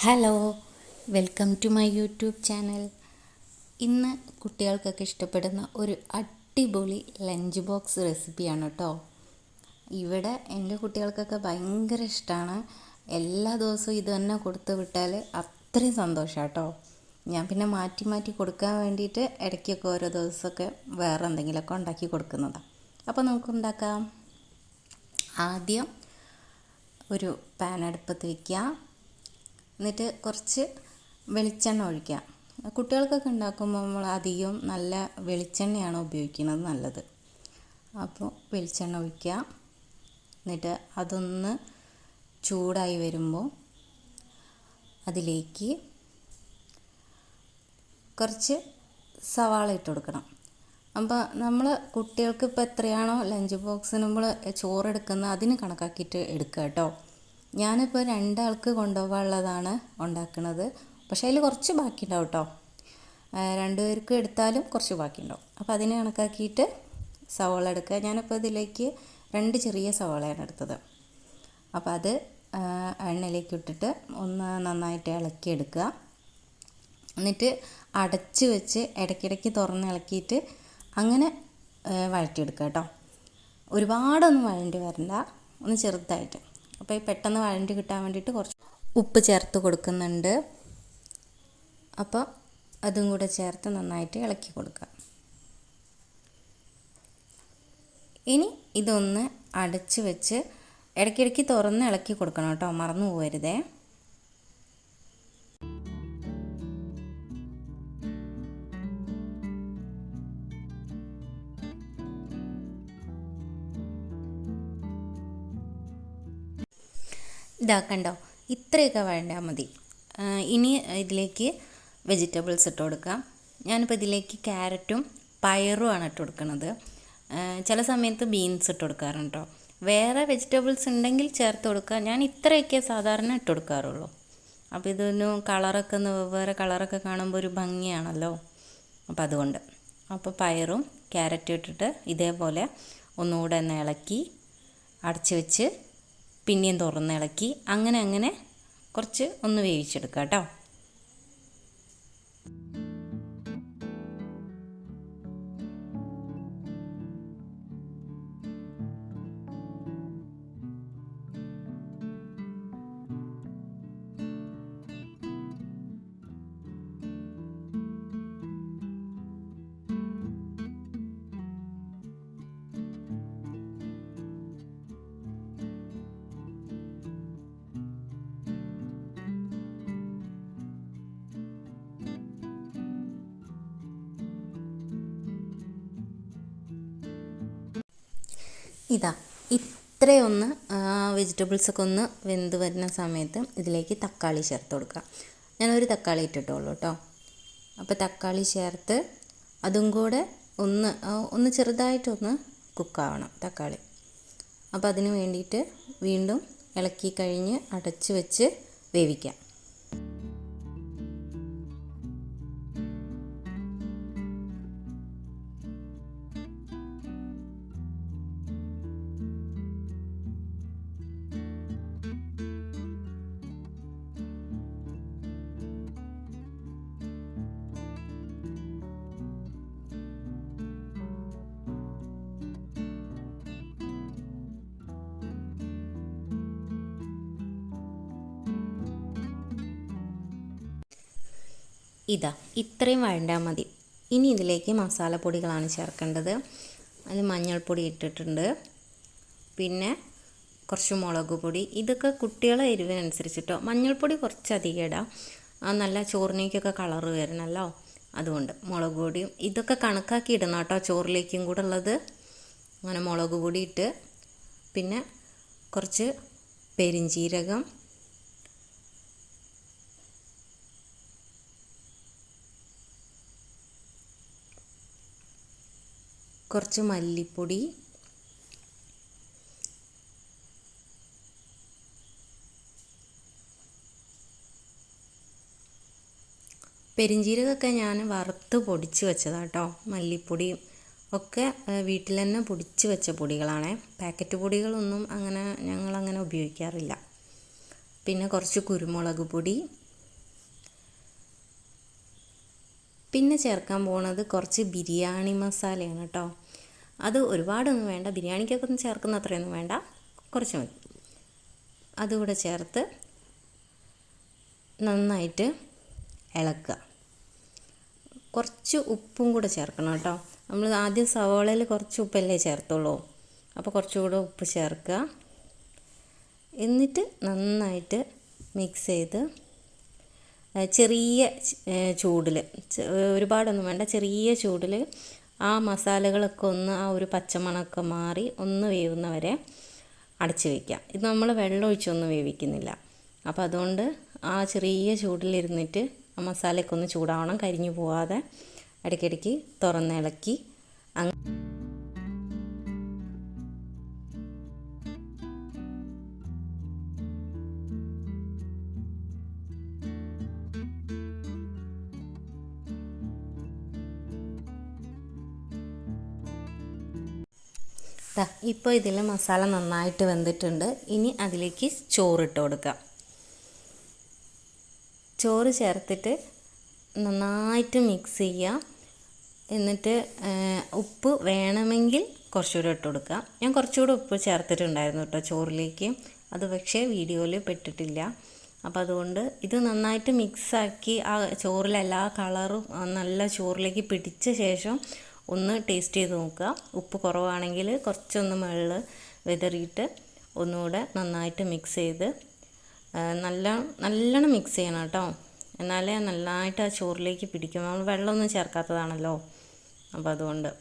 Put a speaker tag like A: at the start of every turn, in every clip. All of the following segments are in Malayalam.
A: Hello, welcome to my YouTube channel. ഇന്ന് കുട്ടികൾക്കൊക്കെ ഇഷ്ടപ്പെടുന്ന ഒരു അടിപൊളി ലഞ്ച് ബോക്സ് റെസിപ്പിയാണ് കേട്ടോ. ഇവിടെ എൻ്റെ കുട്ടികൾക്കൊക്കെ ഭയങ്കര ഇഷ്ടമാണ്. എല്ലാ ദിവസവും ഇത് തന്നെ കൊടുത്തു വിട്ടാൽ അത്രയും സന്തോഷമാണ് കേട്ടോ. ഞാൻ പിന്നെ മാറ്റി മാറ്റി കൊടുക്കാൻ വേണ്ടിയിട്ട് ഇടയ്ക്കൊക്കെ ഓരോ ദിവസമൊക്കെ വേറെ എന്തെങ്കിലുമൊക്കെ ഉണ്ടാക്കി കൊടുക്കുന്നതാണ്. അപ്പോൾ നമുക്ക് ഉണ്ടാക്കാം. ആദ്യം ഒരു പാൻ അടുപ്പത്ത് വയ്ക്കുക. എന്നിട്ട് കുറച്ച് വെളിച്ചെണ്ണ ഒഴിക്കുക. കുട്ടികൾക്കൊക്കെ ഉണ്ടാക്കുമ്പോൾ നമ്മൾ അധികം നല്ല വെളിച്ചെണ്ണയാണ് ഉപയോഗിക്കുന്നത് നല്ലത്. അപ്പോൾ വെളിച്ചെണ്ണ ഒഴിക്കുക. എന്നിട്ട് അതൊന്ന് ചൂടായി വരുമ്പോൾ അതിലേക്ക് കുറച്ച് സവാള ഇട്ട് കൊടുക്കണം. അപ്പോൾ നമ്മൾ കുട്ടികൾക്ക് ഇപ്പോൾ എത്രയാണോ ലഞ്ച് ബോക്സിന് നമ്മൾ ചോറെടുക്കുന്നത് അതിന് കണക്കാക്കിയിട്ട് എടുക്കുക കേട്ടോ. ഞാനിപ്പോൾ 2 ആൾക്ക് കൊണ്ടുപോകാനുള്ളതാണ് ഉണ്ടാക്കുന്നത്. പക്ഷേ അതിൽ കുറച്ച് ബാക്കിയുണ്ടാവും കേട്ടോ. 2 പേർക്ക് എടുത്താലും കുറച്ച് ബാക്കിയുണ്ടാവും. അപ്പോൾ അതിനെ കണക്കാക്കിയിട്ട് സവാള എടുക്കുക. ഞാനിപ്പോൾ ഇതിലേക്ക് 2 ചെറിയ സവാളയാണ് എടുത്തത്. അപ്പോൾ അത് എണ്ണയിലേക്ക് ഇട്ടിട്ട് ഒന്ന് നന്നായിട്ട് ഇളക്കിയെടുക്കുക. എന്നിട്ട് അടച്ച് വെച്ച് ഇടയ്ക്കിടയ്ക്ക് തുറന്ന് ഇളക്കിയിട്ട് അങ്ങനെ വഴറ്റിയെടുക്കുക കേട്ടോ. ഒരുപാടൊന്നും വഴണ്ടി വരണ്ട, ഒന്ന് ചെറുതായിട്ട്. അപ്പോൾ ഈ പെട്ടെന്ന് വഴണ്ടി കിട്ടാൻ വേണ്ടിയിട്ട് കുറച്ച് ഉപ്പ് ചേർത്ത് കൊടുക്കുന്നുണ്ട്. അപ്പോൾ അതും കൂടെ ചേർത്ത് നന്നായിട്ട് ഇളക്കി കൊടുക്കുക. ഇനി ഇതൊന്ന് അടച്ച് വെച്ച് ഇടയ്ക്കിടയ്ക്ക് തുറന്ന് ഇളക്കി കൊടുക്കണം കേട്ടോ, മറന്നു പോകരുതേ. ഇതാക്കണ്ടോ, ഇത്രയൊക്കെ വേണ്ടാൽ മതി. ഇനി ഇതിലേക്ക് വെജിറ്റബിൾസ് ഇട്ട് കൊടുക്കാം. ഞാനിപ്പോൾ ഇതിലേക്ക് ക്യാരറ്റും പയറുമാണ് ഇട്ട് കൊടുക്കുന്നത്. ചില സമയത്ത് ബീൻസ് ഇട്ട് കൊടുക്കാറുണ്ട് കേട്ടോ. വേറെ വെജിറ്റബിൾസ് ഉണ്ടെങ്കിൽ ചേർത്ത് കൊടുക്കുക. ഞാൻ ഇത്രയൊക്കെ സാധാരണ ഇട്ട് കൊടുക്കാറുള്ളൂ. അപ്പോൾ ഇതൊന്ന് കളറൊക്കെ ഒന്ന് വേറെ കളറൊക്കെ കാണുമ്പോൾ ഒരു ഭംഗിയാണല്ലോ, അപ്പോൾ അതുകൊണ്ട്. അപ്പോൾ പയറും ക്യാരറ്റും ഇട്ടിട്ട് ഇതേപോലെ ഒന്നുകൂടെ ഒന്ന് ഇളക്കി അടച്ച് വെച്ച് പിന്നെയും തുറന്ന് ഇളക്കി അങ്ങനെ കുറച്ച് ഒന്ന് വേവിച്ചെടുക്കുക കേട്ടോ. ഇതാ ഇത്രയൊന്ന് വെജിറ്റബിൾസൊക്കെ ഒന്ന് വെന്ത് വരുന്ന സമയത്ത് ഇതിലേക്ക് തക്കാളി ചേർത്ത് കൊടുക്കുക. ഞാനൊരു തക്കാളി ഇട്ടിട്ടുള്ളൂ കേട്ടോ. അപ്പോൾ തക്കാളി ചേർത്ത് അതും കൂടെ ഒന്ന് ചെറുതായിട്ടൊന്ന് കുക്കാവണം തക്കാളി. അപ്പോൾ അതിന് വേണ്ടിയിട്ട് വീണ്ടും ഇളക്കി കഴിഞ്ഞ് അടച്ച് വെച്ച് വേവിക്കാം. ഇതാ ഇത്രയും വഴണ്ടാൽ മതി. ഇനി ഇതിലേക്ക് മസാലപ്പൊടികളാണ് ചേർക്കേണ്ടത്. അതിൽ മഞ്ഞൾപ്പൊടി ഇട്ടിട്ടുണ്ട്, പിന്നെ കുറച്ച് മുളക് പൊടി. ഇതൊക്കെ കുട്ടികളെ എരിവിനനുസരിച്ചിട്ടോ. മഞ്ഞൾപ്പൊടി കുറച്ചധികം ഇടാം, നല്ല ചോറിനേക്കൊക്കെ കളറ് വരണമല്ലോ, അതുകൊണ്ട്. മുളക് പൊടിയും ഇതൊക്കെ കണക്കാക്കി ഇടണം കേട്ടോ, ചോറിലേക്കും കൂടെ ഉള്ളത്. അങ്ങനെ മുളക് പൊടി ഇട്ട് പിന്നെ കുറച്ച് പെരിഞ്ചീരകം, കുറച്ച് മല്ലിപ്പൊടി, പെരിഞ്ചീരകമൊക്കെ ഞാൻ വറുത്ത് പൊടിച്ച് വെച്ചതാണ് കേട്ടോ. മല്ലിപ്പൊടിയും ഒക്കെ വീട്ടിൽ തന്നെ പൊടിച്ച് വെച്ച പൊടികളാണ്. പാക്കറ്റ് പൊടികളൊന്നും ഞങ്ങളങ്ങനെ ഉപയോഗിക്കാറില്ല. പിന്നെ കുറച്ച് കുരുമുളക് പൊടി, പിന്നെ ചേർക്കാൻ പോകുന്നത് കുറച്ച് ബിരിയാണി മസാലയാണ് കേട്ടോ. അത് ഒരുപാടൊന്നും വേണ്ട, ബിരിയാണിക്കൊക്കെ ഒന്ന് ചേർക്കുന്ന അത്രയൊന്നും വേണ്ട, കുറച്ച് മതി. അതുകൂടെ ചേർത്ത് നന്നായിട്ട് ഇളക്കുക. കുറച്ച് ഉപ്പും കൂടെ ചേർക്കണം കേട്ടോ. നമ്മൾ ആദ്യം സവാളയിൽ കുറച്ച് ഉപ്പല്ലേ ചേർത്തുള്ളൂ, അപ്പോൾ കുറച്ചുകൂടെ ഉപ്പ് ചേർക്കുക. എന്നിട്ട് നന്നായിട്ട് മിക്സ് ചെയ്ത് ചെറിയ ചൂടിൽ, ഒരുപാടൊന്നും വേണ്ട, ചെറിയ ചൂടിൽ ആ മസാലകളൊക്കെ ഒന്ന് ആ ഒരു പച്ചമണമൊക്കെ മാറി ഒന്ന് വേവുന്നവരെ അടച്ച് വയ്ക്കാം. ഇത് നമ്മൾ വെള്ളം ഒഴിച്ചൊന്നും വേവിക്കുന്നില്ല. അപ്പോൾ അതുകൊണ്ട് ആ ചെറിയ ചൂടിലിരുന്നിട്ട് ആ മസാലയൊക്കെ ഒന്ന് ചൂടാവണം, കരിഞ്ഞു പോവാതെ ഇടയ്ക്കിടയ്ക്ക് തുറന്നിളക്കി ഇപ്പോൾ ഇതിൽ മസാല നന്നായിട്ട് വെന്തിട്ടുണ്ട്. ഇനി അതിലേക്ക് ചോറിട്ട് കൊടുക്കാം. ചോറ് ചേർത്തിട്ട് നന്നായിട്ട് മിക്സ് ചെയ്യുക. എന്നിട്ട് ഉപ്പ് വേണമെങ്കിൽ കുറച്ചുകൂടെ ഇട്ട് കൊടുക്കുക. ഞാൻ കുറച്ചുകൂടെ ഉപ്പ് ചേർത്തിട്ടുണ്ടായിരുന്നു കേട്ടോ ചോറിലേക്ക്, അത് പക്ഷേ വീഡിയോയിൽ പെട്ടിട്ടില്ല. അപ്പോൾ അതുകൊണ്ട് ഇത് നന്നായിട്ട് മിക്സാക്കി ആ ചോറിലെല്ലാ കളറും നല്ല ചോറിലേക്ക് പിടിച്ച ശേഷം ഒന്ന് ടേസ്റ്റ് ചെയ്ത് നോക്കുക. ഉപ്പ് കുറവാണെങ്കിൽ കുറച്ചൊന്ന് മുകളിൽ വിതറിയിട്ട് ഒന്നുകൂടെ നന്നായിട്ട് മിക്സ് ചെയ്ത് നല്ലോണം മിക്സ് ചെയ്യണം കേട്ടോ. എന്നാലേ നന്നായിട്ട് ആ ചോറിലേക്ക് പിടിക്കും. നമ്മൾ വെള്ളമൊന്നും ചേർക്കാത്തതാണല്ലോ, അപ്പോൾ അതുകൊണ്ട്.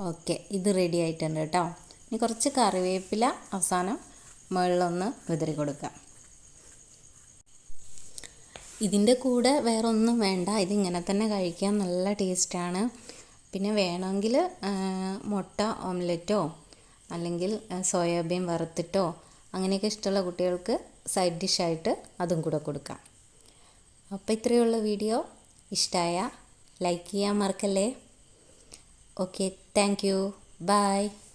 A: ഓക്കെ, ഇത് റെഡി ആയിട്ടുണ്ട് കേട്ടോ. ഇനി കുറച്ച് കറിവേപ്പില അവസാനം മുകളിലൊന്ന് വിതറി കൊടുക്കാം. ഇതിൻ്റെ കൂടെ വേറെ ഒന്നും വേണ്ട, ഇതിങ്ങനെ തന്നെ കഴിക്കാൻ നല്ല ടേസ്റ്റാണ്. പിന്നെ വേണമെങ്കിൽ മുട്ട ഓംലെറ്റോ അല്ലെങ്കിൽ സോയാബീൻ വറുത്തിട്ടോ അങ്ങനെയൊക്കെ ഇഷ്ടമുള്ള കുട്ടികൾക്ക് സൈഡ് ഡിഷായിട്ട് അതും കൂടെ കൊടുക്കാം. അപ്പോൾ ഇത്രയുള്ള വീഡിയോ ഇഷ്ടമായ ലൈക്ക് ചെയ്യാൻ മറക്കല്ലേ. Okay, thank you. Bye.